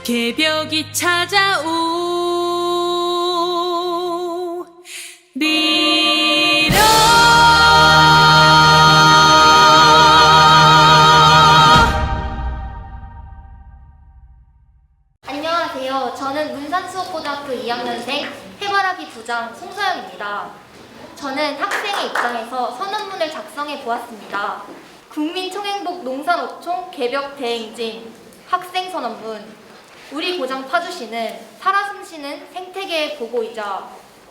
개벽이 찾아오리라. 안녕하세요. 저는 문산수업고등학교 2학년생 해바라기 부장 송서영입니다. 저는 학생의 입장에서 선언문을 작성해 보았습니다. 국민총행복 농산어촌 개벽 대행진 학생선언문. 우리 고장 파주시는 살아 숨쉬는 생태계의 보고이자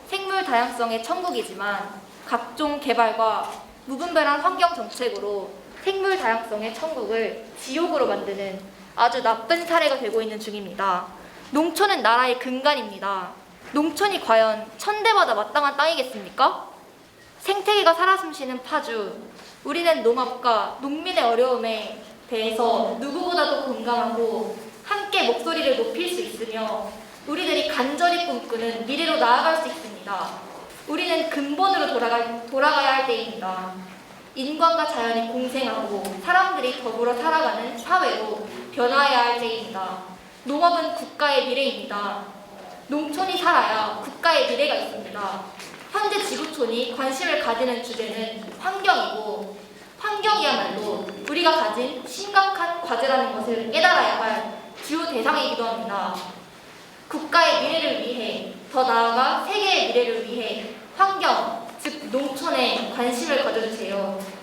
생물 다양성의 천국이지만 각종 개발과 무분별한 환경 정책으로 생물 다양성의 천국을 지옥으로 만드는 아주 나쁜 사례가 되고 있는 중입니다. 농촌은 나라의 근간입니다. 농촌이 과연 천대받아 마땅한 땅이겠습니까? 생태계가 살아 숨쉬는 파주, 우리는 농업과 농민의 어려움에 대해서 누구보다도 공감하고 함께 목소리를 높일 수 있으며 우리들이 간절히 꿈꾸는 미래로 나아갈 수 있습니다. 우리는 근본으로 돌아가야 할 때입니다. 인간과 자연이 공생하고 사람들이 더불어 살아가는 사회로 변화해야 할 때입니다. 농업은 국가의 미래입니다. 농촌이 살아야 국가의 미래가 있습니다. 현재 지구촌이 관심을 가지는 주제는 환경이고, 환경이야말로 우리가 가진 심각한 과제라는 것을 깨달아야 할 주요 대상이기도 합니다. 국가의 미래를 위해, 더 나아가 세계의 미래를 위해 환경, 즉 농촌에 관심을 가져주세요.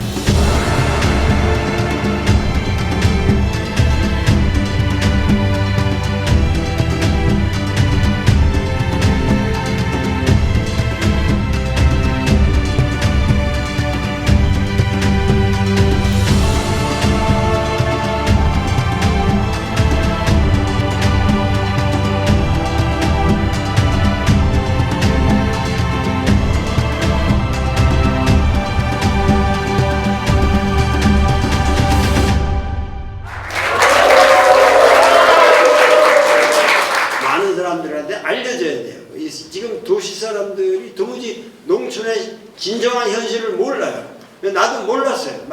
사람들한테 알려줘야 돼요. 지금 도시 사람들이 도무지 농촌의 진정한 현실을 몰라요. 나도 몰랐어요.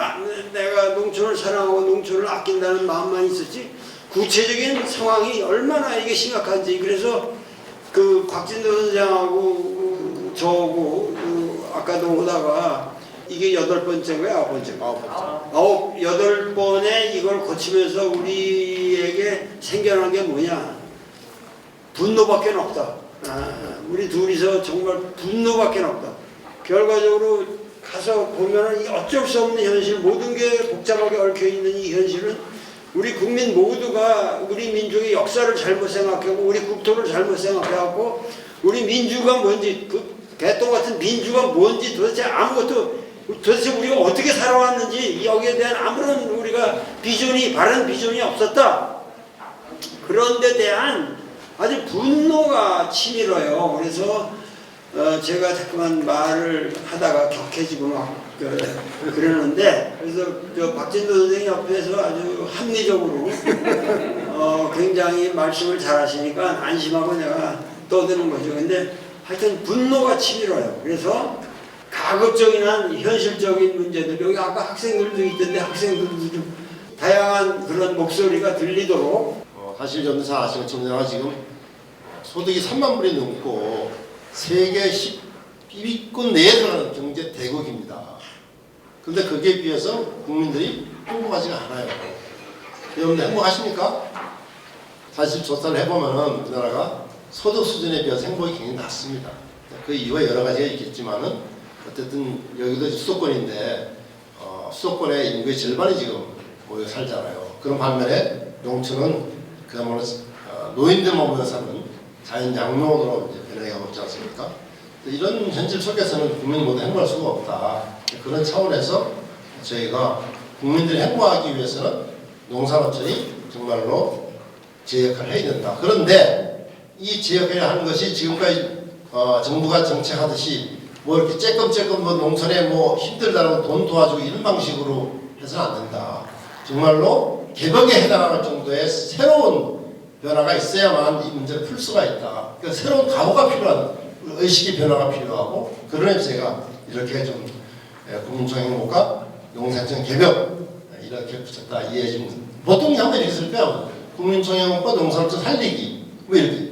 내가 농촌을 사랑하고 농촌을 아낀다는 마음만 있었지 구체적인 상황이 얼마나 이게 심각한지. 그래서 그 곽진도 선생하고 저하고 아까도 오다가 이게 8번째인가요? 9번째인가요? 8번에 이걸 고치면서 우리에게 생겨난 게 뭐냐? 분노밖에 없다. 우리 둘이서 정말 분노밖에 없다. 결과적으로 가서 보면은 어쩔 수 없는 현실, 모든 게 복잡하게 얽혀 있는 이 현실은 우리 국민 모두가 우리 민족의 역사를 잘못 생각하고 우리 국토를 잘못 생각해갖고 우리 민주가 뭔지, 그 개똥 같은 민주가 뭔지 도대체 아무것도, 도대체 우리가 어떻게 살아왔는지 여기에 대한 아무런 우리가 비전이, 바른 비전이 없었다. 그런 데 대한 아주 분노가 치밀어요. 그래서 제가 자꾸만 말을 하다가 격해지고 막 그러는데, 그래서 저 박진도 선생님 옆에서 아주 합리적으로 굉장히 말씀을 잘 하시니까 안심하고 내가 떠드는 거죠. 근데 하여튼 분노가 치밀어요. 그래서 가급적인 한 현실적인 문제들, 여기 아까 학생들도 있던데 학생들도 좀 다양한 그런 목소리가 들리도록. 사실 전사 아시는 청년가 지금 소득이 3만 불이 넘고 세계 10위권 내에 들어가는 경제 대국입니다. 그런데 거기에 비해서 국민들이 행복하지가 않아요. 여러분들 행복하십니까? 사실 조사를 해보면 우리나라가 소득 수준에 비해서 행복이 굉장히 낮습니다. 그 이유가 여러 가지가 있겠지만은 어쨌든 여기도 수도권인데 수도권의 인구의 절반이 지금 모여 살잖아요. 그런 반면에 농촌은 그야말로 노인들만 모여 사는 자연 양로로 변해가고 있지 않습니까? 이런 현실 속에서는 국민 모두 행복할 수가 없다. 그런 차원에서 저희가 국민들이 행복하기 위해서는 농산어촌이 정말로 제 역할을 해야 된다. 그런데 이 제 역할을 하는 것이 지금까지 정부가 정책하듯이 뭐 이렇게 쬐끔쬐끔 뭐 농촌에 뭐 힘들다고 돈 도와주고 이런 방식으로 해서는 안 된다. 정말로 개벽에 해당하는 정도의 새로운 변화가 있어야만 이 문제를 풀 수가 있다. 그러니까 새로운 각오가 필요한, 의식의 변화가 필요하고, 그러면서 제가 이렇게 좀 국민총행복과 농산청 개벽 이렇게 붙였다. 이해해 주면 보통 양면 이렇게 쓸 거야. 국민청약과 농산물 살리기 왜 이렇게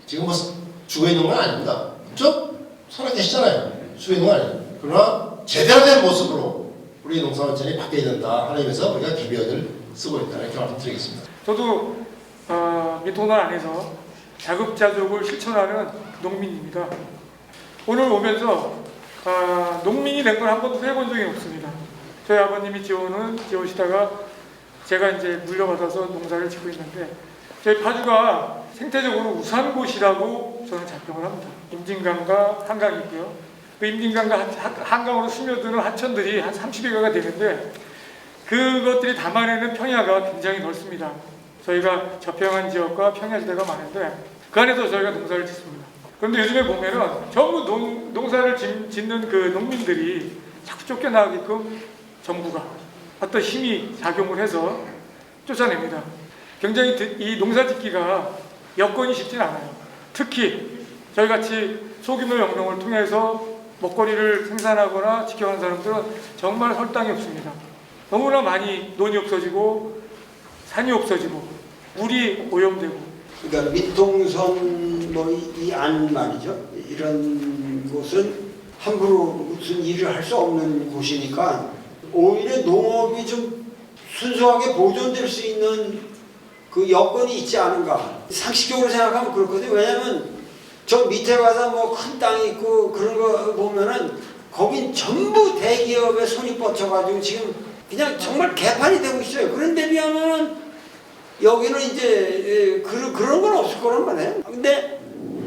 지금 뭐 죽어 있는 건 아닙니다. 그렇죠? 살아계시잖아요. 죽어 있는 건 아니에요. 그러나 제대로 된 모습으로 우리 농산물청이 바뀌어야 된다 하는 의미에서 우리가 기비어를 쓰고 있다 이렇게 말씀드리겠습니다. 저도 민통단 안에서 자급자족을 실천하는 농민입니다. 오늘 오면서 농민이 된 걸 한 번도 해본 적이 없습니다. 저희 아버님이 지어오시다가 제가 이제 물려받아서 농사를 짓고 있는데 저희 파주가 생태적으로 우수한 곳이라고 저는 자평을 합니다. 임진강과 한강이 있고요. 그 임진강과 한강으로 스며드는 하천들이 한 30여 개가 되는데 그것들이 담아내는 평야가 굉장히 넓습니다. 저희가 저평한 지역과 평야지대가 많은데 그 안에서 저희가 농사를 짓습니다. 그런데 요즘에 보면은 전부 농사를 짓는 그 농민들이 자꾸 쫓겨나가게끔 정부가 어떤 힘이 작용을 해서 쫓아냅니다. 굉장히 이 농사 짓기가 여건이 쉽진 않아요. 특히 저희같이 소규모 영농을 통해서 먹거리를 생산하거나 지켜가는 사람들은 정말 설 땅이 없습니다. 너무나 많이 논이 없어지고 산이 없어지고 물이 오염되고. 그러니까 민통선 뭐 이 안 말이죠. 이런 곳은 함부로 무슨 일을 할 수 없는 곳이니까 오히려 농업이 좀 순수하게 보존될 수 있는 그 여건이 있지 않은가. 상식적으로 생각하면 그렇거든요. 왜냐하면 저 밑에 가서 뭐 큰 땅이 있고 그런 거 보면은 거긴 전부 대기업의 손이 뻗쳐가지고 지금 그냥 정말 개판이 되고 있어요. 그런데 비하면은 여기는 이제 그런 건 없을 거란 말이에요. 근데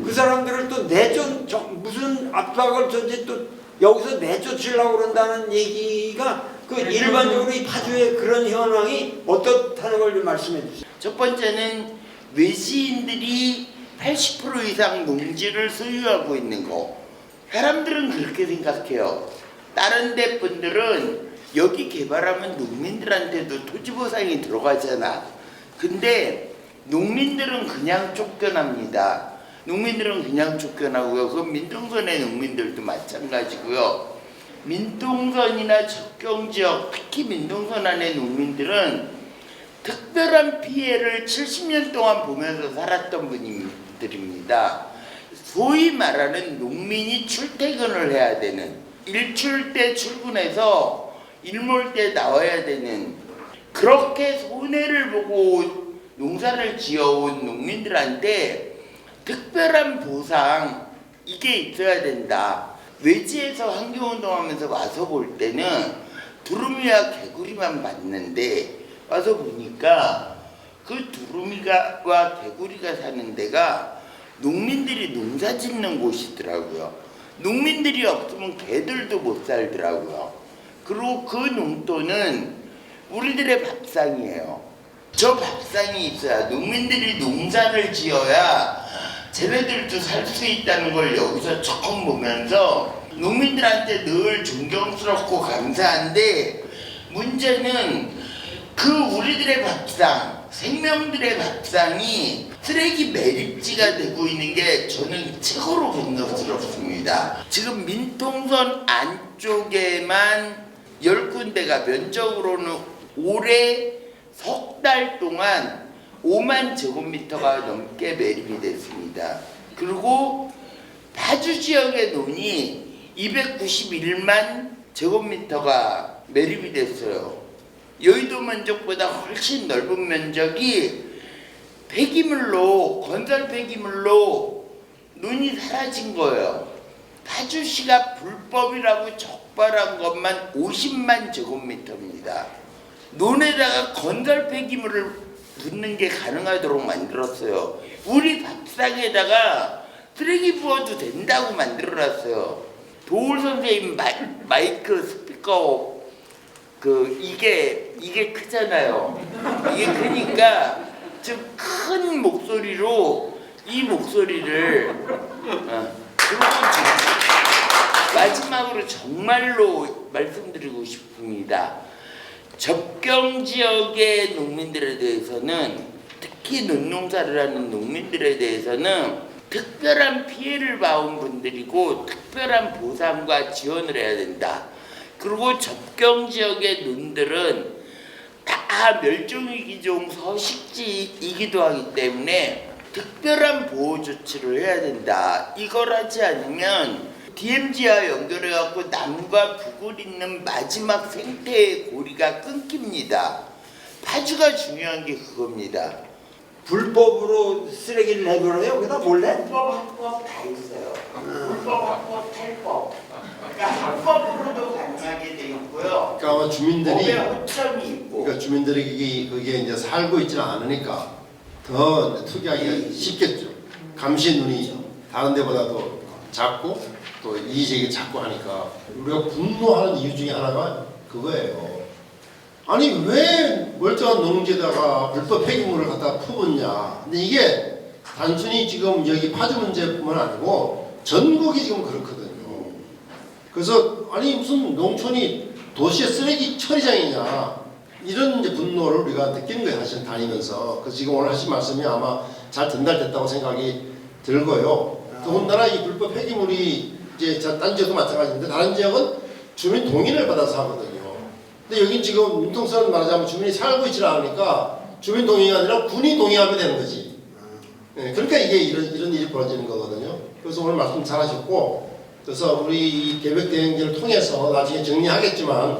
그 사람들을 또 무슨 압박을 전제 또 여기서 내쫓으려고 그런다는 얘기가 그 일반적으로 이 파주의 그런 현황이 어떻다는 걸 좀 말씀해 주세요. 첫 번째는 외지인들이 80% 이상 농지를 소유하고 있는 거. 사람들은 그렇게 생각해요. 다른 데 분들은 여기 개발하면 농민들한테도 토지 보상이 들어가잖아. 근데 농민들은 그냥 쫓겨납니다. 농민들은 그냥 쫓겨나고요. 그 민통선의 농민들도 마찬가지고요. 민통선이나 접경지역, 특히 민통선 안의 농민들은 특별한 피해를 70년 동안 보면서 살았던 분들입니다. 소위 말하는 농민이 출퇴근을 해야 되는, 일출 때 출근해서 일몰 때 나와야 되는, 그렇게 손해를 보고 농사를 지어온 농민들한테 특별한 보상 이게 있어야 된다. 외지에서 환경운동하면서 와서 볼 때는 두루미와 개구리만 봤는데 와서 보니까 그 두루미와 개구리가 사는 데가 농민들이 농사 짓는 곳이더라고요. 농민들이 없으면 개들도 못 살더라고요. 그리고 그 농토는 우리들의 밥상이에요. 저 밥상이 있어야 농민들이 농사를 지어야 쟤네들도 살 수 있다는 걸 여기서 조금 보면서 농민들한테 늘 존경스럽고 감사한데 문제는 그 우리들의 밥상, 생명들의 밥상이 쓰레기 매립지가 되고 있는 게 저는 최고로 분노스럽습니다. 지금 민통선 안쪽에만 10군데가 면적으로는 올해 석 달 동안 5만 제곱미터가 넘게 매립이 됐습니다. 그리고 파주 지역의 논이 291만 제곱미터가 매립이 됐어요. 여의도 면적보다 훨씬 넓은 면적이 폐기물로, 건설 폐기물로 논이 사라진 거예요. 파주시가 불법이라고 적발한 것만 50만 제곱미터입니다. 논에다가 건설 폐기물을 붓는 게 가능하도록 만들었어요. 우리 밥상에다가 쓰레기 부어도 된다고 만들어놨어요. 도울 선생님 마이크 스피커 이게 크잖아요. 이게 크니까 좀 큰 목소리로 이 목소리를 그리고 마지막으로 정말로 말씀드리고 싶습니다. 접경 지역의 농민들에 대해서는 특히 논농사를 하는 농민들에 대해서는 특별한 피해를 봐온 분들이고 특별한 보상과 지원을 해야 된다. 그리고 접경 지역의 논들은 다 멸종위기종 서식지이기도 하기 때문에 특별한 보호 조치를 해야 된다. 이걸 하지 않으면 DMZ와 연결해갖고 남과 북을 잇는 마지막 생태의 고리가 끊깁니다. 파주가 중요한 게 그겁니다. 불법으로 쓰레기를 내버려요? 거기다 몰래? 합법, 합법 다 있어요. 불법, 합법, 탈법. 그러니까 합법으로도 가능하게 돼 있고요. 그러니까 아마 주민들이 법에 허점이 있고. 그러니까 주민들이 거기에 이제 살고 있지는 않으니까 더 투기하기가 쉽겠죠. 감시 눈이 다른 데보다도 작고 또 이의제기 작고 하니까 우리가 분노하는 이유 중에 하나가 그거예요. 아니 왜 멀쩡한 농지에다가 불법 폐기물을 갖다 품었냐. 근데 이게 단순히 지금 여기 파주 문제뿐만 아니고 전국이 지금 그렇거든요. 그래서 아니 무슨 농촌이 도시의 쓰레기 처리장이냐 이런 이제 분노를 우리가 느끼는 거예요. 사실 다니면서. 그래서 지금 오늘 하신 말씀이 아마 잘 전달됐다고 생각이 들고요. 더군다나 이 불법 폐기물이 이제 딴 지역도 마찬가지인데 다른 지역은 주민 동의를 받아서 하거든요. 근데 여긴 지금 윤통선 말하자면 주민이 살고 있지 않으니까 주민 동의가 아니라 군이 동의하면 되는 거지. 네, 그러니까 이게 이런 일이 벌어지는 거거든요. 그래서 오늘 말씀 잘하셨고, 그래서 우리 이 계획 대행진을 통해서 나중에 정리하겠지만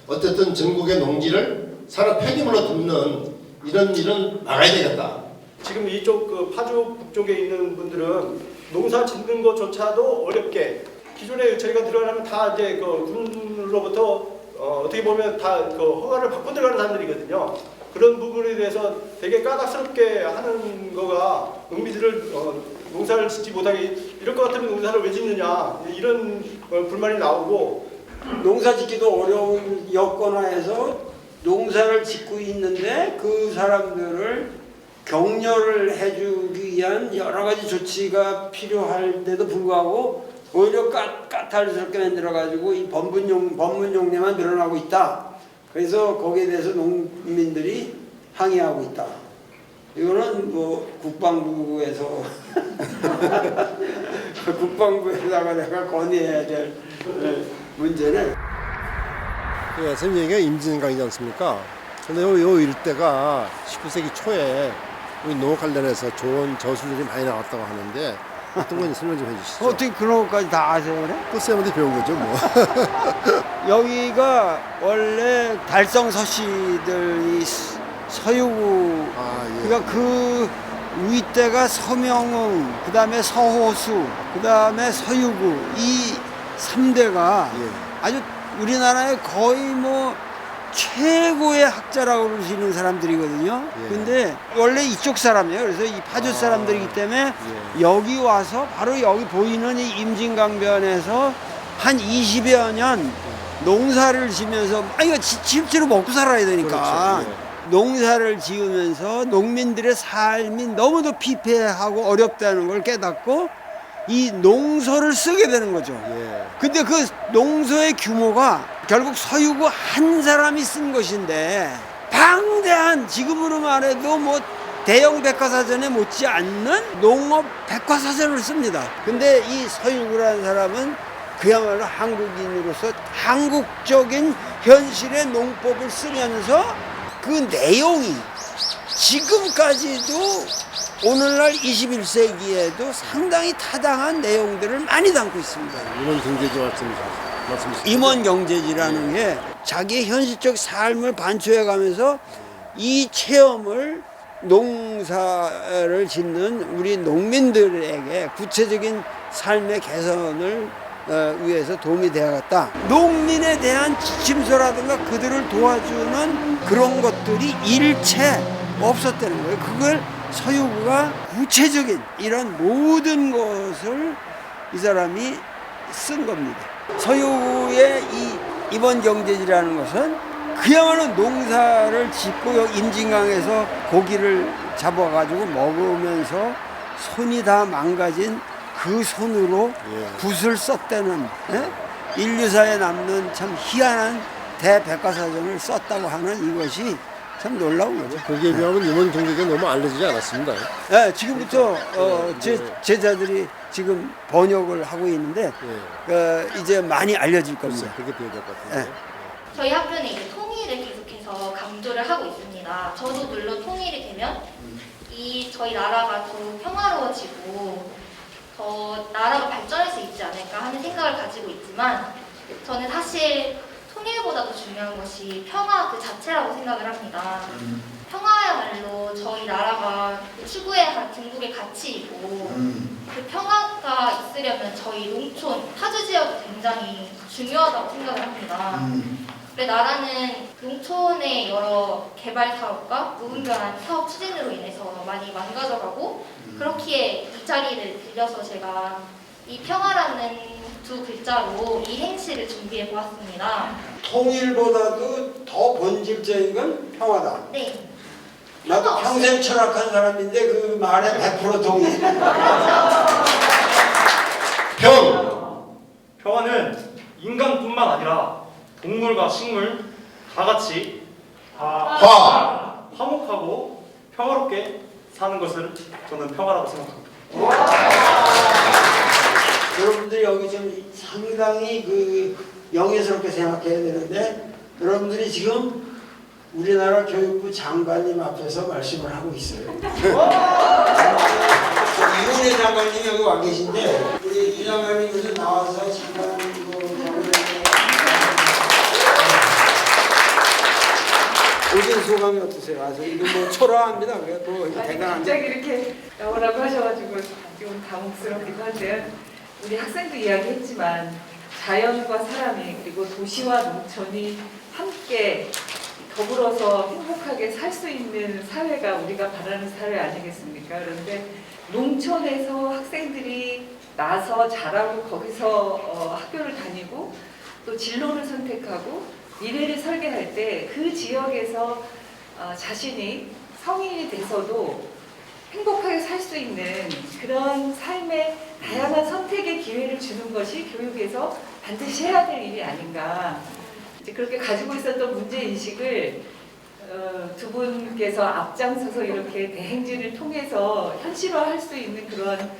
어쨌든 전국의 농지를 산업 폐기물로 덮는 이런 일은 막아야 되겠다. 지금 이쪽 그 파주 북쪽에 있는 분들은 농사 짓는 것조차도 어렵게 기존에 저희가 들어가면 다 이제 그 군으로부터 어떻게 보면 다 그 허가를 받고 들어가는 사람들이거든요. 그런 부분에 대해서 되게 까다롭게 하는 거가 농민들을 농사를 짓지 못하게 이럴 것 같으면 농사를 왜 짓느냐 이런 불만이 나오고 농사 짓기도 어려운 여건화해서 농사를 짓고 있는데 그 사람들을 격려를 해주기 위한 여러 가지 조치가 필요할데도 불구하고 오히려 까탈스럽게 만들어가지고 이 법문 용례만 늘어나고 있다. 그래서 거기에 대해서 농민들이 항의하고 있다. 이거는 뭐 국방부에서 국방부에다가 내가 건의해야 될 문제는. 예, 선생님 얘기가 임진강이지 않습니까? 근데 요 일대가 19세기 초에 우리 농업 관련해서 좋은 저술들이 많이 나왔다고 하는데 어떤 건지 설명 좀 해주시죠. 어떻게 그런 것까지 다 아세요, 그래? 또 쌤한테 배운 거죠, 뭐. 여기가 원래 달성 서씨들이 서유구, 예. 그러니까 그 윗대가 서명웅, 그 다음에 서호수, 그 다음에 서유구, 이 3대가 예. 아주 우리나라의 거의 뭐 최고의 학자라고 그러시는 사람들이거든요. 예. 근데 원래 이쪽 사람이에요. 그래서 이 파주 사람들이기 때문에 예. 여기 와서 바로 여기 보이는 이 임진강변에서 한 20여 년 농사를 지면서 이거 실제로 먹고 살아야 되니까 그렇죠. 예. 농사를 지으면서 농민들의 삶이 너무도 피폐하고 어렵다는 걸 깨닫고 이 농서를 쓰게 되는 거죠. 예. 근데 그 농서의 규모가 결국 서유구 한 사람이 쓴 것인데 방대한, 지금으로 말해도 뭐 대형 백과사전에 못지않는 농업 백과사전을 씁니다. 근데 이 서유구라는 사람은 그야말로 한국인으로서 한국적인 현실의 농법을 쓰면서 그 내용이 지금까지도 오늘날 21세기에도 상당히 타당한 내용들을 많이 담고 있습니다. 임원 경제지 말씀이시죠. 임원 경제지라는 게 자기의 현실적 삶을 반추해 가면서 이 체험을 농사를 짓는 우리 농민들에게 구체적인 삶의 개선을 위해서 도움이 되어갔다. 농민에 대한 지침서라든가 그들을 도와주는 그런 것들이 일체 없었다는 거예요. 그걸 서유구가 구체적인 이런 모든 것을 이 사람이 쓴 겁니다. 서유구의 이 임원 경제지라는 것은 그야말로 농사를 짓고 임진강에서 고기를 잡아가지고 먹으면서 손이 다 망가진 그 손으로 붓을 썼다는, 인류사에 남는 참 희한한 대백과사전을 썼다고 하는 이것이 참 놀라운 거죠. 거기에 비하면 임원 경제가 너무 알려지지 않았습니다. 네, 지금부터 제자들이 지금 번역을 하고 있는데 이제 많이 알려질 겁니다. 그렇게 돼야 될 것 같아요. 네. 저희 학교는 이제 통일을 계속해서 강조를 하고 있습니다. 저도 물론 통일이 되면 저희 나라가 더 평화로워지고 더 나라가 발전할 수 있지 않을까 하는 생각을 가지고 있지만 저는 사실 통일보다도 중요한 것이 평화 그 자체라고 생각을 합니다. 평화야말로 저희 나라가 추구해야 할 궁극의 가치이고 그 평화가 있으려면 저희 농촌, 파주 지역이 굉장히 중요하다고 생각을 합니다. 근데 나라는 농촌의 여러 개발 사업과 무분별한 사업 추진으로 인해서 많이 망가져가고 그렇기에 이 자리를 빌려서 제가 이 평화라는 두 글자로 이 행시를 준비해 보았습니다. 통일보다도 더 본질적인 건 평화다. 네. 나도 평생 철학한 사람인데 그 말에 100% 동의. 평화는 인간뿐만 아니라 동물과 식물 다 같이 화목하고 평화롭게 사는 것을 저는 평화라고 생각합니다. 여러분들이 여기 좀 상당히 그 영예스럽게 생각해야 되는데 여러분들이 지금 우리나라 교육부 장관님 앞에서 말씀을 하고 있어요. 이은혜 장관님이 여기 와 계신데 우리 이 장관님 여기서 나와서 잠깐 오신 소감이 어떠세요? 아주 이거 뭐 초라합니다. 그래도 대단한데. 갑자기 이렇게 나오라고 하셔가지고 좀 당혹스럽기도 한데요. 우리 학생도 이야기했지만 자연과 사람이 그리고 도시와 농촌이 함께 더불어서 행복하게 살 수 있는 사회가 우리가 바라는 사회 아니겠습니까? 그런데 농촌에서 학생들이 나서 자라고 거기서 학교를 다니고 또 진로를 선택하고 미래를 설계할 때 그 지역에서 자신이 성인이 돼서도 행복하게 살 수 있는 그런 삶의 다양한 선택의 기회를 주는 것이 교육에서 반드시 해야 될 일이 아닌가. 이제 그렇게 가지고 있었던 문제인식을 두 분께서 앞장서서 이렇게 대행진을 통해서 현실화할 수 있는 그런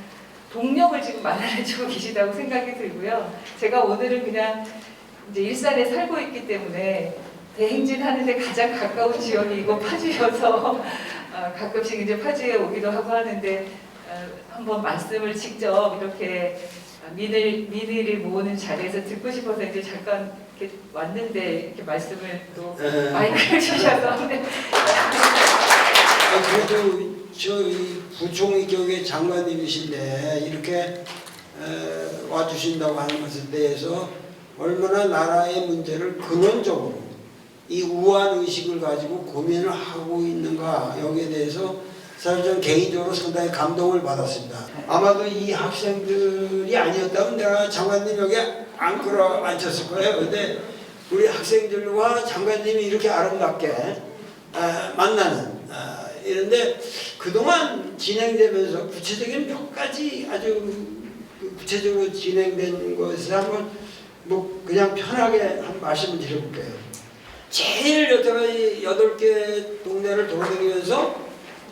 동력을 지금 마련해주고 계시다고 생각이 들고요. 제가 오늘은 그냥 이제 일산에 살고 있기 때문에 대행진 하는데 가장 가까운 지역이 이곳 파주여서 가끔씩 이제 파주에 오기도 하고 하는데 한번 말씀을 직접 이렇게 민의를 모으는 자리에서 듣고 싶어서 이제 잠깐 이렇게 왔는데 이렇게 말씀을 또 마이크를 주셔서 그래도 저희 부총리 격의 장관님이신데 이렇게 와주신다고 하는 것에 대해서 얼마나 나라의 문제를 근원적으로 이 우한 의식을 가지고 고민을 하고 있는가 여기에 대해서 사실 저는 개인적으로 상당히 감동을 받았습니다. 아마도 이 학생들이 아니었다면 내가 장관님 여기 안 끌어앉혔을 거예요. 근데 우리 학생들과 장관님이 이렇게 아름답게 만나는 이런데 그동안 진행되면서 구체적인 몇 가지 아주 구체적으로 진행된 것을 한번 뭐 그냥 편하게 한 말씀을 드려볼게요. 제일 여태까지 8개 동네를 돌아다니면서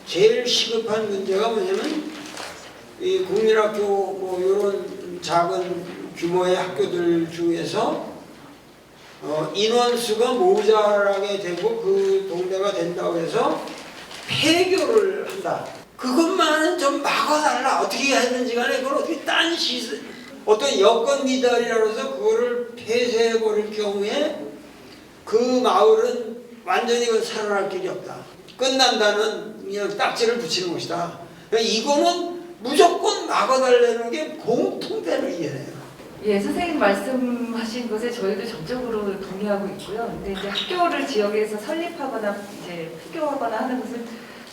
제일 시급한 문제가 뭐냐면 이 국민학교 뭐 이런 작은 규모의 학교들 중에서 인원수가 모자라게 되고 그 동네가 된다고 해서 폐교를 한다. 그것만은 좀 막아달라. 어떻게 했는지 간에 그걸 어떻게 딴 시설 어떤 여건 미달이라고 해서 그거를 폐쇄해버릴 경우에 그 마을은 완전히 살아날 길이 없다. 끝난다는 그냥 딱지를 붙이는 것이다. 그러니까 이거는 무조건 막아달라는 게 공통된 의견이에요. 예, 선생님 말씀하신 것에 저희도 전적으로 동의하고 있고요. 근데 이제 학교를 지역에서 설립하거나 이제 폐교하거나 하는 것은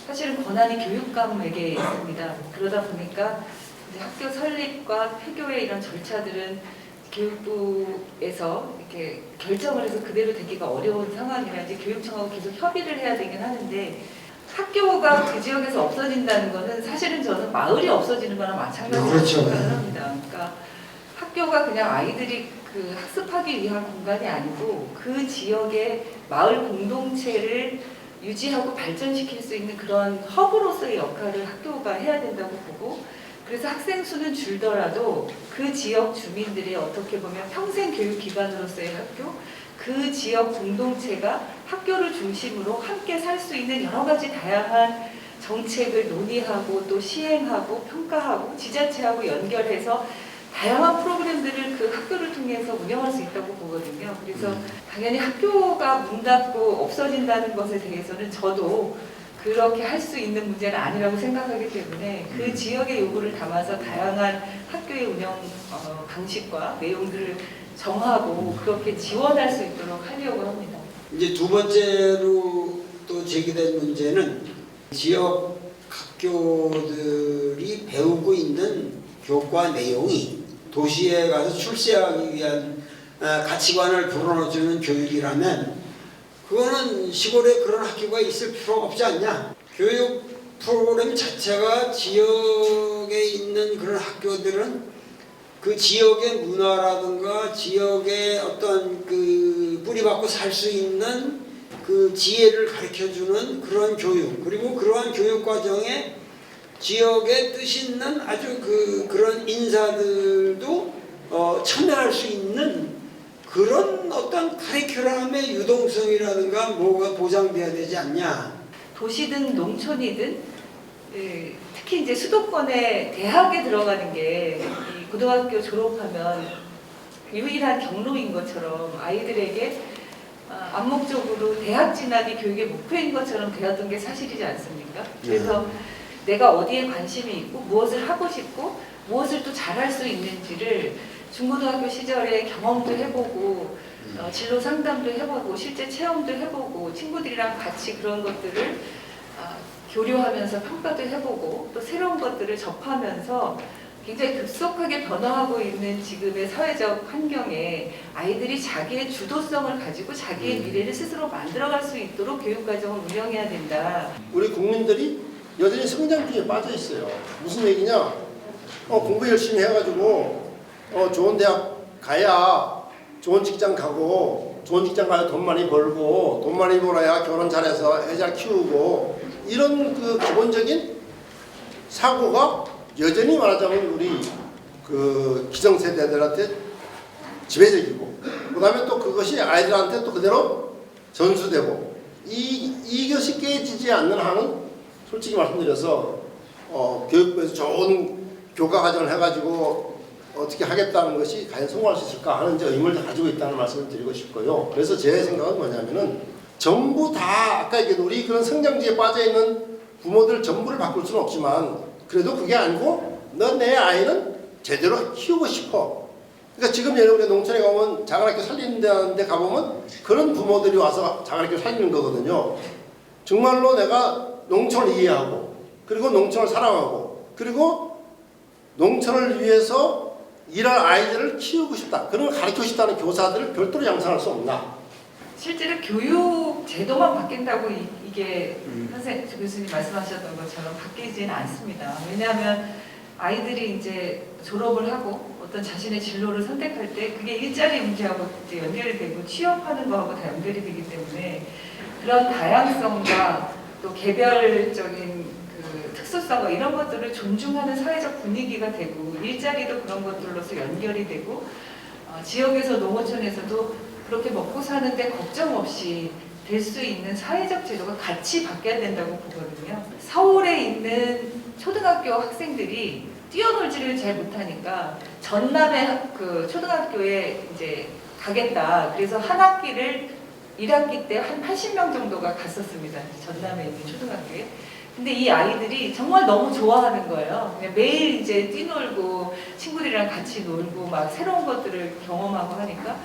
사실은 권한이 교육감에게 있습니다. 그러다 보니까 이제 학교 설립과 폐교의 이런 절차들은 교육부에서 이렇게 결정을 해서 그대로 되기가 어려운 상황이라 이제 교육청하고 계속 협의를 해야 되긴 하는데 학교가 그 지역에서 없어진다는 것은 사실은 저는 마을이 없어지는 거나 마찬가지라고 그렇죠. 생각을 합니다. 그러니까 학교가 그냥 아이들이 그 학습하기 위한 공간이 아니고 그 지역의 마을 공동체를 유지하고 발전시킬 수 있는 그런 허브로서의 역할을 학교가 해야 된다고 보고 그래서 학생 수는 줄더라도 그 지역 주민들이 어떻게 보면 평생 교육기관으로서의 학교 그 지역 공동체가 학교를 중심으로 함께 살 수 있는 여러 가지 다양한 정책을 논의하고 또 시행하고 평가하고 지자체하고 연결해서 다양한 프로그램들을 그 학교를 통해서 운영할 수 있다고 보거든요. 그래서 당연히 학교가 문 닫고 없어진다는 것에 대해서는 저도 그렇게 할 수 있는 문제는 아니라고 생각하기 때문에 그 지역의 요구를 담아서 다양한 학교의 운영 방식과 내용들을 정하고 그렇게 지원할 수 있도록 하려고 합니다. 이제 두 번째로 또 제기된 문제는 지역 학교들이 배우고 있는 교과 내용이 도시에 가서 출세하기 위한 가치관을 불어넣어주는 교육이라면 그거는 시골에 그런 학교가 있을 필요가 없지 않냐. 교육 프로그램 자체가 지역에 있는 그런 학교들은 그 지역의 문화라든가 지역의 어떤 그 뿌리박고 살 수 있는 그 지혜를 가르쳐주는 그런 교육, 그리고 그러한 교육 과정에 지역의 뜻 있는 아주 그런 인사들도 참여할 수 있는 그런 어떤 카리큘럼의 유동성이라든가 뭐가 보장돼야 되지 않냐. 도시든 농촌이든 특히 이제 수도권에 대학에 들어가는 게 이 고등학교 졸업하면 유일한 경로인 것처럼 아이들에게 암묵적으로 대학 진학이 교육의 목표인 것처럼 되었던 게 사실이지 않습니까? 그래서 내가 어디에 관심이 있고 무엇을 하고 싶고 무엇을 또 잘할 수 있는지를 중고등학교 시절에 경험도 해보고 진로 상담도 해보고 실제 체험도 해보고 친구들이랑 같이 그런 것들을 교류하면서 평가도 해보고 또 새로운 것들을 접하면서 굉장히 급속하게 변화하고 있는 지금의 사회적 환경에 아이들이 자기의 주도성을 가지고 자기의 미래를 스스로 만들어갈 수 있도록 교육과정을 운영해야 된다. 우리 국민들이 여전히 성장기에 빠져 있어요. 무슨 얘기냐? 공부 열심히 해가지고 좋은 대학 가야 좋은 직장 가고 좋은 직장 가야 돈 많이 벌고 돈 많이 벌어야 결혼 잘해서 애 잘 키우고 이런 그 기본적인 사고가 여전히 말하자면 우리 그 기성세대들한테 지배적이고 그 다음에 또 그것이 아이들한테 또 그대로 전수되고 이것이 깨지지 않는 한은 솔직히 말씀드려서 교육부에서 좋은 교과 과정을 해가지고 어떻게 하겠다는 것이 과연 성공할 수 있을까 하는 의문을 가지고 있다는 말씀을 드리고 싶고요. 그래서 제 생각은 뭐냐면은 전부 다 아까 얘기한 우리 그런 성장지에 빠져있는 부모들 전부를 바꿀 수는 없지만 그래도 그게 아니고 너 내 아이는 제대로 키우고 싶어. 그러니까 지금 여러분의 농촌에 가면 작은학교 살리는 데 가보면 그런 부모들이 와서 작은학교 살리는 거거든요. 정말로 내가 농촌을 이해하고 그리고 농촌을 사랑하고 그리고 농촌을 위해서 일할 아이들을 키우고 싶다. 그런 걸 가르치고 싶다는 교사들을 별도로 양성할 수 없나? 실제로 교육 제도만 바뀐다고 이게 선생님 교수님 말씀하셨던 것처럼 바뀌지는 않습니다. 왜냐하면 아이들이 이제 졸업을 하고 어떤 자신의 진로를 선택할 때 그게 일자리 문제하고 이제 연결이 되고 취업하는 거하고 다 연결이 되기 때문에 그런 다양성과 또 개별적인 그 특수성과 이런 것들을 존중하는 사회적 분위기가 되고 일자리도 그런 것들로서 연결이 되고 지역에서 농어촌에서도 그렇게 먹고 사는데 걱정 없이 될 수 있는 사회적 제도가 같이 바뀌어야 된다고 보거든요. 서울에 있는 초등학교 학생들이 뛰어놀지를 잘 못하니까 전남의 그 초등학교에 이제 가겠다. 그래서 한 학기를 1학기 때 한 80명 정도가 갔었습니다. 전남에 있는 초등학교에. 근데 이 아이들이 정말 너무 좋아하는 거예요. 그냥 매일 이제 뛰놀고 친구들이랑 같이 놀고 막 새로운 것들을 경험하고 하니까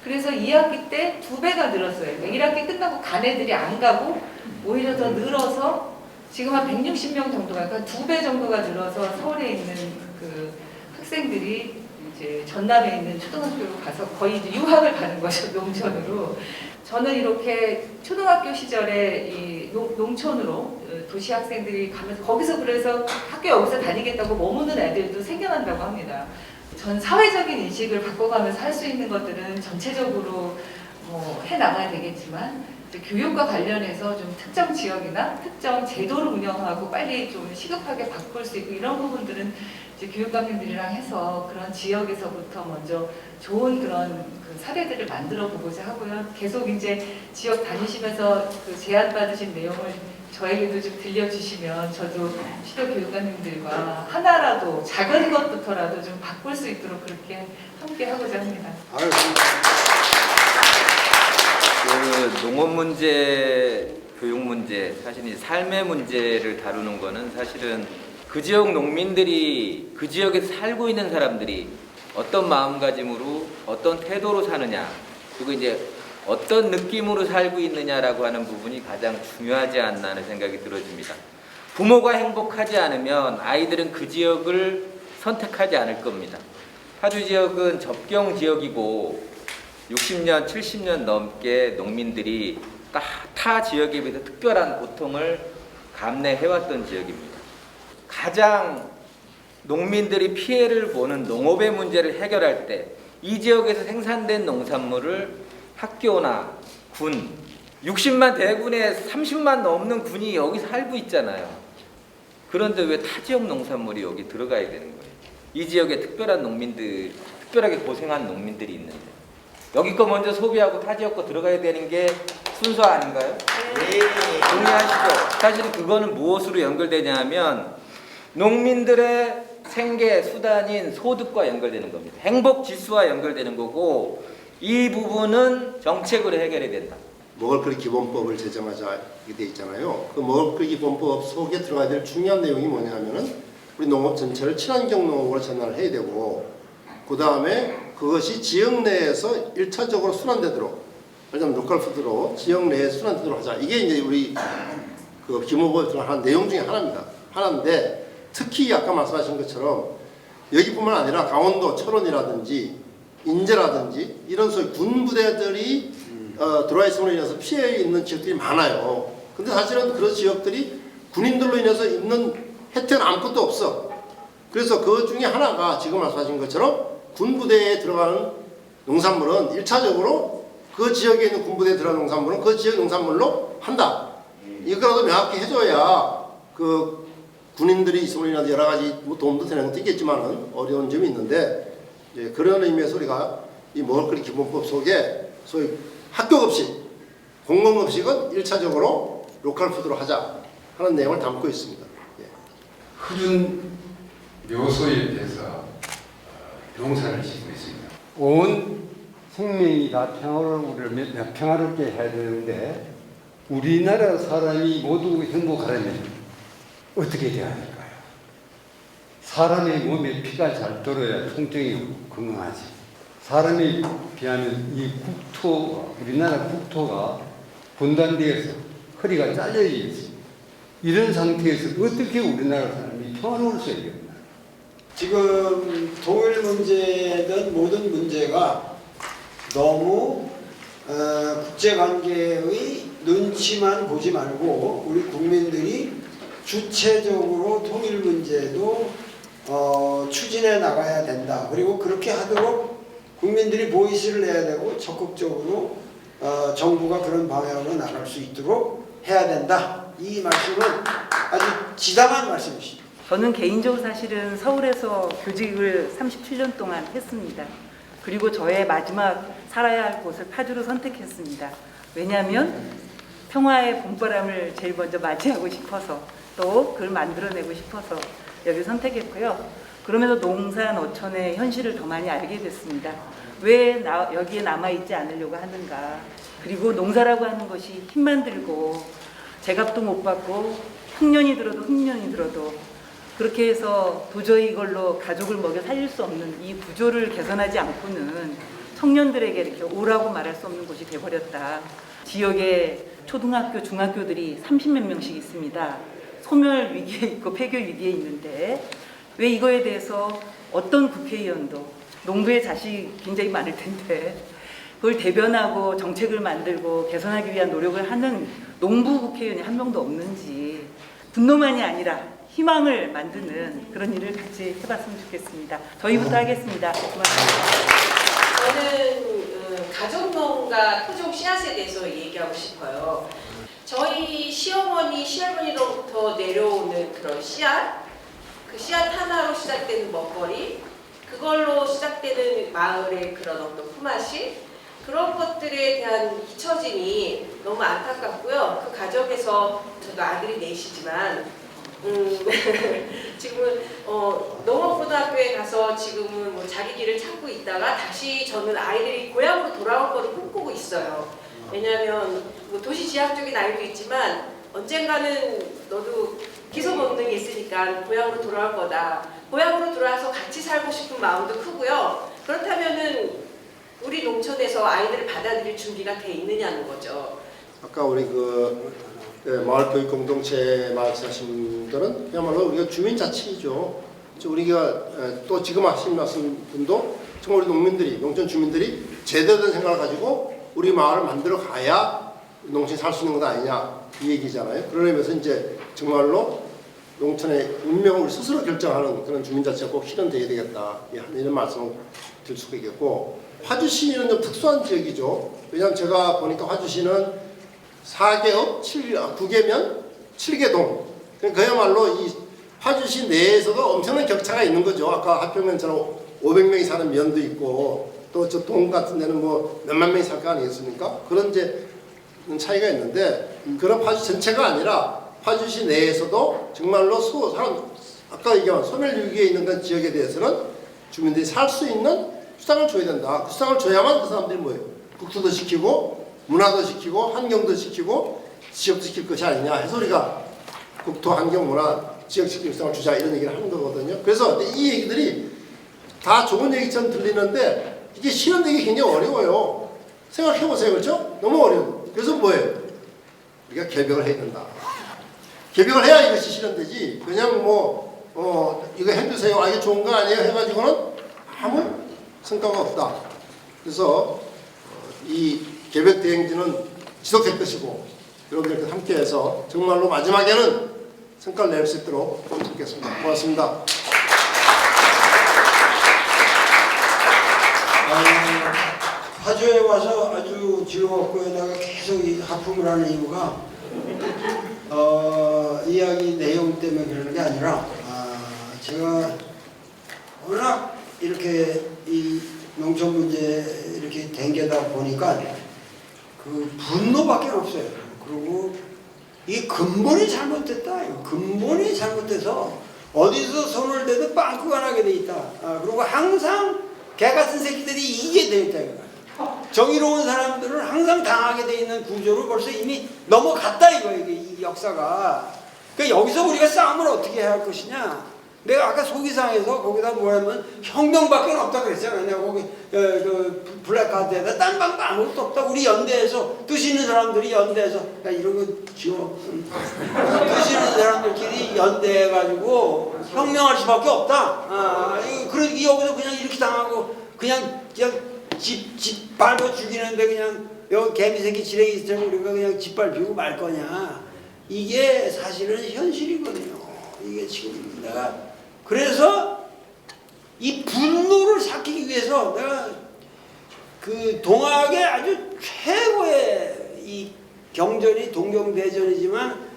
그래서 2학기 때 2배가 늘었어요. 그러니까 1학기 끝나고 간 애들이 안 가고 오히려 더 늘어서 지금 한 160명 정도가 그러니까 2배 정도가 늘어서 서울에 있는 그 학생들이 이제 전남에 있는 초등학교로 가서 거의 이제 유학을 가는 거죠. 농촌으로. 저는 이렇게 초등학교 시절에 이 농촌으로 도시 학생들이 가면서 거기서 그래서 학교 여기서 다니겠다고 머무는 애들도 생겨난다고 합니다. 전 사회적인 인식을 바꿔가면서 할 수 있는 것들은 전체적으로 뭐 해나가야 되겠지만 이제 교육과 관련해서 좀 특정 지역이나 특정 제도를 운영하고 빨리 좀 시급하게 바꿀 수 있고 이런 부분들은 이제 교육감님들이랑 해서 그런 지역에서부터 먼저 좋은 그런 그 사례들을 만들어 보고자 하고요. 계속 이제 지역 다니시면서 그 제안 받으신 내용을 저에게도 좀 들려주시면 저도 시도 교육감님들과 하나라도 작은 것부터라도 좀 바꿀 수 있도록 그렇게 함께 하고자 합니다. 그 농업 문제, 교육 문제, 사실 이 삶의 문제를 다루는 거는 사실은 그 지역 농민들이 그 지역에 살고 있는 사람들이 어떤 마음가짐으로 어떤 태도로 사느냐 그리고 이제 어떤 느낌으로 살고 있느냐라고 하는 부분이 가장 중요하지 않나 하는 생각이 들어집니다. 부모가 행복하지 않으면 아이들은 그 지역을 선택하지 않을 겁니다. 파주 지역은 접경 지역이고 60년, 70년 넘게 농민들이 타 지역에 비해서 특별한 고통을 감내해왔던 지역입니다. 가장 농민들이 피해를 보는 농업의 문제를 해결할 때 이 지역에서 생산된 농산물을 학교나 군, 60만 대군에 30만 넘는 군이 여기 살고 있잖아요. 그런데 왜 타 지역 농산물이 여기 들어가야 되는 거예요? 이 지역에 특별한 농민들, 특별하게 고생한 농민들이 있는데 여기 거 먼저 소비하고 타 지역 거 들어가야 되는 게 순서 아닌가요? 네. 동의하시죠? 사실 그거는 무엇으로 연결되냐 하면 농민들의 생계 수단인 소득과 연결되는 겁니다. 행복 지수와 연결되는 거고 이 부분은 정책으로 해결해야 된다. 먹을거리 기본법을 제정하자 이렇게 돼 있잖아요. 그 먹을거리 기본법 속에 들어가야 될 중요한 내용이 뭐냐면은 우리 농업 전체를 친환경 농업으로 전환을 해야 되고 그 다음에 그것이 지역 내에서 1차적으로 순환되도록 말하자면 로컬푸드로 지역 내에 순환되도록 하자. 이게 이제 우리 그 기본법에 들어가는 내용 중에 하나인데 특히 아까 말씀하신 것처럼 여기뿐만 아니라 강원도 철원이라든지 인제라든지 이런 소위 군 부대들이 들어와 있음으로 인해서 피해 있는 지역들이 많아요. 근데 사실은 그런 지역들이 군인들로 인해서 있는 혜택은 아무것도 없어. 그래서 그 중에 하나가 지금 말씀하신 것처럼 군부대에 들어가는 농산물은 1차적으로 그 지역에 있는 군부대에 들어가는 농산물은 그 지역 농산물로 한다. 이거라도 명확히 해줘야 그 군인들이 있음으로 인해서 여러 가지 뭐 도움도 되는 것도 있겠지만 어려운 점이 있는데 그런 의미에서 우리가 이 먹을거리 기본법 속에 소위 학교급식, 공공급식은 1차적으로 로컬푸드로 하자 하는 내용을 담고 있습니다. 흐른 묘소에 대해서 농사를 짓고 있습니다. 온 생명이 다 평화롭게 해야 되는데 우리나라 사람이 모두 행복하려면 어떻게 돼야 할까요? 사람의 몸에 피가 잘 돌아야 통증이 건강하지. 사람에 비하면 이 국토, 우리나라 국토가 분단되어서 허리가 잘려 있지. 이런 상태에서 어떻게 우리나라 사람이 평화로울 수 있겠나? 지금 통일 문제든 모든 문제가 너무 국제관계의 눈치만 보지 말고 우리 국민들이 주체적으로 통일 문제도 추진해 나가야 된다. 그리고 그렇게 하도록 국민들이 보이스를 내야 되고 적극적으로 정부가 그런 방향으로 나갈 수 있도록 해야 된다. 이 말씀은 아주 지당한 말씀이십니다. 저는 개인적으로 사실은 서울에서 교직을 37년 동안 했습니다. 그리고 저의 마지막 살아야 할 곳을 파주로 선택했습니다. 왜냐하면 평화의 봄바람을 제일 먼저 맞이하고 싶어서 또 그걸 만들어내고 싶어서 여기 선택했고요. 그러면서 농사 어촌의 현실을 더 많이 알게 됐습니다. 왜 여기에 남아있지 않으려고 하는가. 그리고 농사라고 하는 것이 힘만 들고 제값도 못 받고 흉년이 들어도 흉년이 들어도 그렇게 해서 도저히 이걸로 가족을 먹여 살릴 수 없는 이 구조를 개선하지 않고는 청년들에게 이렇게 오라고 말할 수 없는 곳이 돼버렸다. 지역에 초등학교, 중학교들이 30몇 명씩 있습니다. 소멸 위기에 있고 폐교 위기에 있는데 왜 이거에 대해서 어떤 국회의원도 농부의 자식이 굉장히 많을 텐데 그걸 대변하고 정책을 만들고 개선하기 위한 노력을 하는 농부 국회의원이 한 명도 없는지 분노만이 아니라 희망을 만드는 그런 일을 같이 해봤으면 좋겠습니다. 저희부터 하겠습니다. 고맙습니다. 저는 가족농가 토종 씨앗에 대해서 얘기하고 싶어요. 저희 시어머니, 시할머니로부터 내려오는 그런 씨앗, 그 씨앗 하나로 시작되는 먹거리, 그걸로 시작되는 마을의 그런 어떤 품앗이, 그런 것들에 대한 잊혀짐이 너무 안타깝고요. 그 가정에서 저도 아들이 넷이지만 지금은 농업고등학교에 가서 지금은 뭐 자기 길을 찾고 있다가 다시 저는 아이들이 고향으로 돌아올 거를 꿈꾸고 있어요. 왜냐하면 뭐 도시 지향 쪽인 아이도 있지만 언젠가는 너도 기소 본능이 있으니까 고향으로 돌아올 거다. 고향으로 돌아와서 같이 살고 싶은 마음도 크고요. 그렇다면은 우리 농촌에서 아이들을 받아들일 준비가 돼 있느냐는 거죠. 아까 우리 마을 교육 공동체 말씀하신 분들은 그야말로 우리가 주민자치이죠. 우리가 또 지금 하신 말씀 분도 정말 우리 농민들이, 농촌 주민들이 제대로 된 생각을 가지고 우리 마을을 만들어 가야 농촌이 살 수 있는 것 아니냐 이 얘기잖아요. 그러면서 이제 정말로 농촌의 운명을 우리 스스로 결정하는 그런 주민자치가 꼭 실현되어야 되겠다 이런 말씀을 드릴 수가 있겠고, 화주시는 좀 특수한 지역이죠. 왜냐하면 제가 보니까 화주시는 4개읍, 9개면 7개 동. 그야말로 이 화주시 내에서도 엄청난 격차가 있는 거죠. 아까 하평면처럼 500명이 사는 면도 있고 또 저 동 같은 데는 뭐 몇만 명이 살 거 아니겠습니까? 그런 이제 차이가 있는데, 그런 화주시 전체가 아니라 화주시 내에서도 정말로 아까 얘기한 소멸유기에 있는 그런 지역에 대해서는 주민들이 살 수 있는 수당을 줘야 된다. 그 수당을 줘야만 그 사람들이 뭐예요? 국토도 지키고 문화도 지키고 환경도 지키고 지역도 지킬 것이 아니냐 해서 우리가 국토, 환경, 문화, 지역 지킴 수당을 주자 이런 얘기를 하는 거거든요. 그래서 이 얘기들이 다 좋은 얘기처럼 들리는데 이게 실현되기 굉장히 어려워요. 생각해보세요. 그렇죠? 너무 어려워요. 그래서 뭐예요? 우리가 개벽을 해야 된다. 개벽을 해야 이것이 실현되지, 그냥 이거 해주세요, 이게 좋은 거 아니에요 해가지고는 아무 성과가 없다. 그래서 이 개벽 대행진은 지속될 것이고, 여러분들과 함께해서 정말로 마지막에는 성과를 낼 수 있도록 돕겠습니다. 고맙습니다. 화주에 와서 아주 즐겁고 내가 계속 이 하품을 하는 이유가 이야기 내용 때문에 그러는 게 아니라 제가 워낙 이렇게 이 농촌 문제 이렇게 댕겨다 보니까 그 분노밖에 없어요. 그리고 이 근본이 잘못됐다. 근본이 잘못돼서 어디서 손을 대도 빵꾸가 나게 돼 있다. 그리고 항상 개 같은 새끼들이 이기게 돼 있다. 정의로운 사람들은 항상 당하게 돼 있는 구조를 벌써 이미 넘어갔다 이게 이 역사가. 그러니까 여기서 우리가 싸움을 어떻게 해야 할 것이냐. 내가 아까 소기상에서 거기다 뭐냐면 혁명밖에 없다 그랬잖아요. 내가 거기 그 블랙카드에다 딴 방법 아무것도 없다. 우리 연대에서 뜻 있는 사람들이 연대에서 야 이런 거 지워. 뜻 있는 사람들끼리 연대해가지고 혁명할 수밖에 없다. 여기서 그냥 이렇게 당하고 그냥 집 밟아 죽이는데 그냥 여기 개미새끼 지렁이처럼 우리가 그냥 짓밟히고 말 거냐. 이게 사실은 현실이거든요. 이게 지금 내가 그래서 이 분노를 삭히기 위해서 내가 그 동학의 아주 최고의 이 경전이 동경대전이지만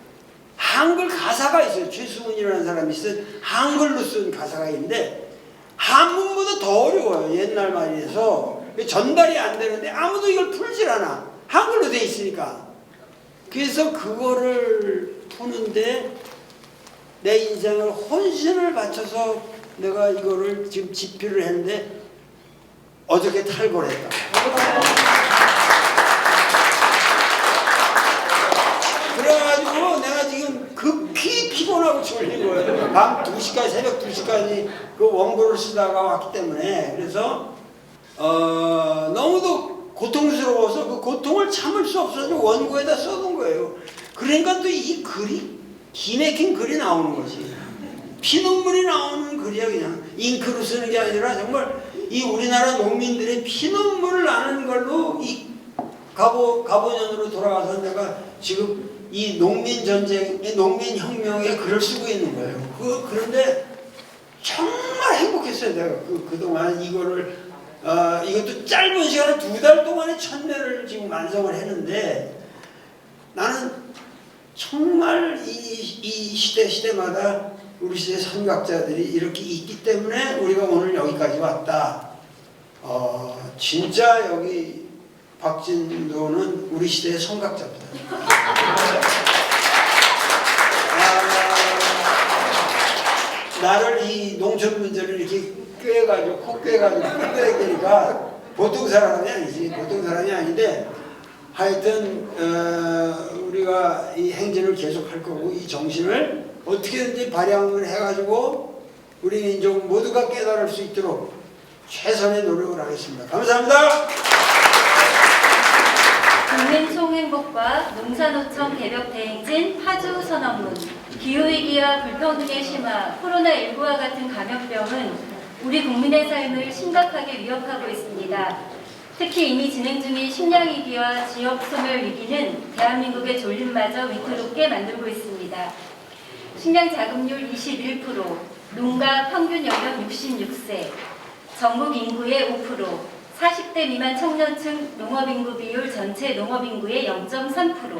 한글 가사가 있어요. 최수문이라는 사람이 쓴 한글로 쓴 가사가 있는데 한문보다 더 어려워요. 옛날 말이라서 전달이 안 되는데 아무도 이걸 풀질 않아. 한글로 돼 있으니까. 그래서 그거를 푸는데 내 인생을 혼신을 바쳐서 내가 이거를 지금 집필을 했는데 어저께 탈고를 했다. 그래가지고 내가 지금 급히 피곤하고 졸린 거예요. 밤 2시까지, 새벽 2시까지 그 원고를 쓰다가 왔기 때문에. 그래서 너무도 고통스러워서 그 고통을 참을 수 없어서 원고에다 써둔 거예요. 그러니까 또 이 글이 기막힌 글이 나오는 거지. 피눈물이 나오는 글이야. 그냥 잉크로 쓰는 게 아니라 정말 이 우리나라 농민들의 피눈물을 나는 걸로 이 가보년으로 돌아와서 내가 지금 이 농민 전쟁의 농민 혁명에 글을 쓰고 있는 거예요. 그런데 정말 행복했어요. 내가 그동안 이거를 이것도 짧은 시간에 2달 동안에 1000매를 지금 완성을 했는데 나는 정말 이 시대마다 우리 시대 선각자들이 이렇게 있기 때문에 우리가 오늘 여기까지 왔다. 진짜 여기 박진도는 우리 시대의 선각자입니다. 나를 이 농촌 문제를 이렇게 꿰가지고 콕 꿰가지고 끌어야 되니까 보통 사람이 아니지. 보통 사람이 아닌데 하여튼 우리가 이 행진을 계속할 거고 이 정신을 어떻게든지 발양을 해가지고 우리 민족 모두가 깨달을 수 있도록 최선의 노력을 하겠습니다. 감사합니다. 국민총행복과 농산어청 개벽 대행진 파주 선언문, 기후위기와 불평등의 심화, 코로나19와 같은 감염병은 우리 국민의 삶을 심각하게 위협하고 있습니다. 특히 이미 진행 중인 식량위기와 지역소멸위기는 대한민국의 졸림마저 위태롭게 만들고 있습니다. 식량자급률 21%, 농가 평균 연령 66세, 전국 인구의 5%, 40대 미만 청년층 농업인구 비율 전체 농업인구의 0.3%,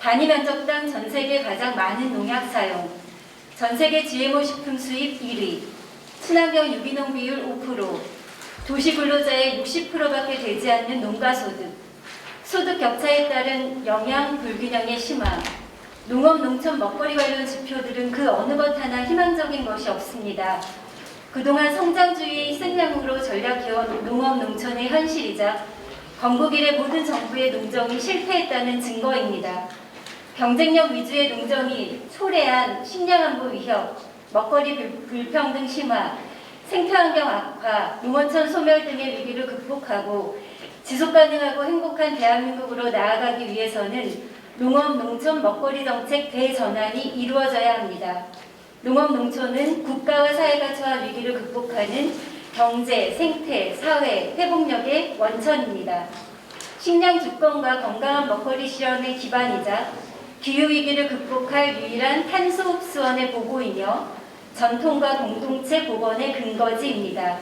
단위 면적당 전세계 가장 많은 농약 사용, 전세계 GMO 식품 수입 1위, 친환경 유기농 비율 5%, 도시 근로자의 60%밖에 되지 않는 농가소득, 소득 격차에 따른 영양 불균형의 심화, 농업, 농촌, 먹거리 관련 지표들은 그 어느 것 하나 희망적인 것이 없습니다. 그동안 성장주의 희생양으로 전략해온 농업, 농촌의 현실이자 건국 이래 모든 정부의 농정이 실패했다는 증거입니다. 경쟁력 위주의 농정이 초래한 식량안보 위협, 먹거리 불평등 심화, 생태환경 악화, 농어촌 소멸 등의 위기를 극복하고 지속가능하고 행복한 대한민국으로 나아가기 위해서는 농업, 농촌, 먹거리 정책 대전환이 이루어져야 합니다. 농업, 농촌은 국가와 사회가 처한 위기를 극복하는 경제, 생태, 사회, 회복력의 원천입니다. 식량 주권과 건강한 먹거리 실현의 기반이자 기후위기를 극복할 유일한 탄소 흡수원의 보고이며 전통과 공동체 복원의 근거지입니다.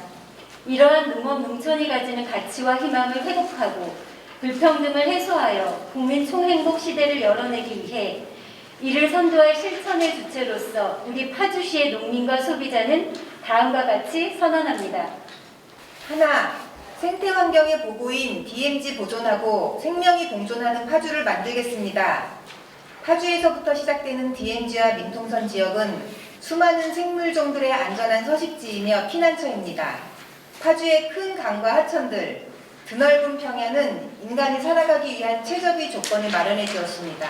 이러한 농업, 농촌이 가지는 가치와 희망을 회복하고 불평등을 해소하여 국민 총행복 시대를 열어내기 위해 이를 선도할 실천의 주체로서 우리 파주시의 농민과 소비자는 다음과 같이 선언합니다. 하나, 생태환경의 보고인 DMZ 보존하고 생명이 공존하는 파주를 만들겠습니다. 파주에서부터 시작되는 DMZ와 민통선 지역은 수많은 생물종들의 안전한 서식지이며 피난처입니다. 파주의 큰 강과 하천들, 드넓은 평야는 인간이 살아가기 위한 최적의 조건을 마련해 주었습니다.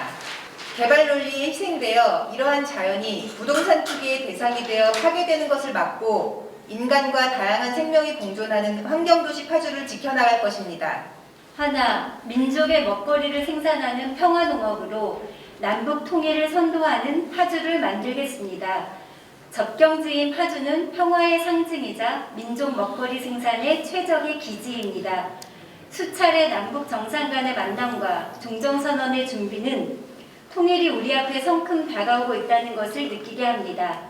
개발 논리에 희생되어 이러한 자연이 부동산 투기의 대상이 되어 파괴되는 것을 막고 인간과 다양한 생명이 공존하는 환경도시 파주를 지켜나갈 것입니다. 하나, 민족의 먹거리를 생산하는 평화농업으로 남북 통일을 선도하는 파주를 만들겠습니다. 접경지인 파주는 평화의 상징이자 민족 먹거리 생산의 최적의 기지입니다. 수차례 남북 정상 간의 만남과 종정선언의 준비는 통일이 우리 앞에 성큼 다가오고 있다는 것을 느끼게 합니다.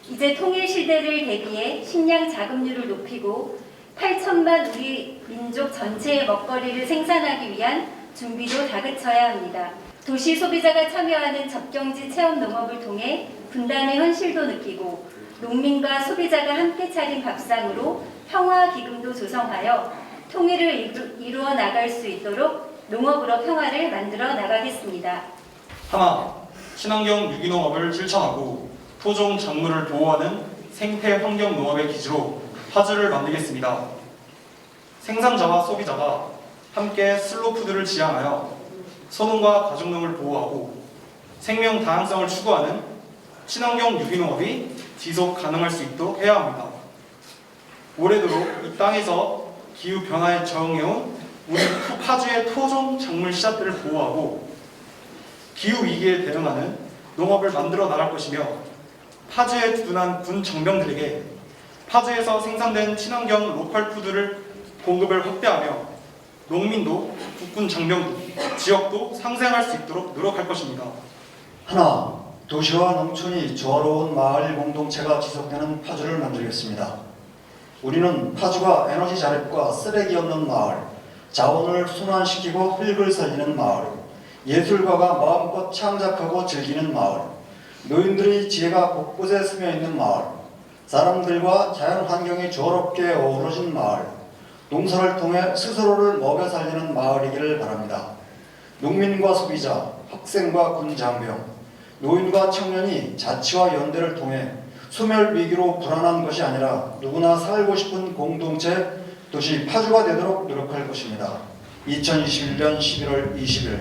이제 통일 시대를 대비해 식량 자급률을 높이고 8천만 우리 민족 전체의 먹거리를 생산하기 위한 준비도 다그쳐야 합니다. 도시 소비자가 참여하는 접경지 체험 농업을 통해 분단의 현실도 느끼고 농민과 소비자가 함께 차린 밥상으로 평화 기금도 조성하여 통일을 이루어 나갈 수 있도록 농업으로 평화를 만들어 나가겠습니다. 하나, 친환경 유기농업을 실천하고 토종 작물을 보호하는 생태 환경 농업의 기지로 파주를 만들겠습니다. 생산자와 소비자가 함께 슬로푸드를 지향하여 소농과 가축농을 보호하고 생명 다양성을 추구하는 친환경 유기농업이 지속 가능할 수 있도록 해야 합니다. 올해도록 이 땅에서 기후변화에 적응해온 우리 파주의 토종 작물 씨앗들을 보호하고 기후위기에 대응하는 농업을 만들어 나갈 것이며 파주에 두둔한 군 정병들에게 파주에서 생산된 친환경 로컬 푸드를 공급을 확대하며 농민도 국군 장병도 지역도 상생할 수 있도록 노력할 것입니다. 하나, 도시와 농촌이 조화로운 마을 공동체가 지속되는 파주를 만들겠습니다. 우리는 파주가 에너지 자립과 쓰레기 없는 마을, 자원을 순환시키고 흙을 살리는 마을, 예술가가 마음껏 창작하고 즐기는 마을, 노인들의 지혜가 곳곳에 스며있는 마을, 사람들과 자연환경이 조화롭게 어우러진 마을, 농사를 통해 스스로를 먹여 살리는 마을이기를 바랍니다. 농민과 소비자, 학생과 군장병, 노인과 청년이 자치와 연대를 통해 소멸 위기로 불안한 것이 아니라 누구나 살고 싶은 공동체 도시 파주가 되도록 노력할 것입니다. 2021년 11월 20일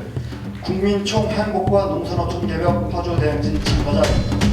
국민 총행복과 농산어촌 개벽 파주 대행진 참가자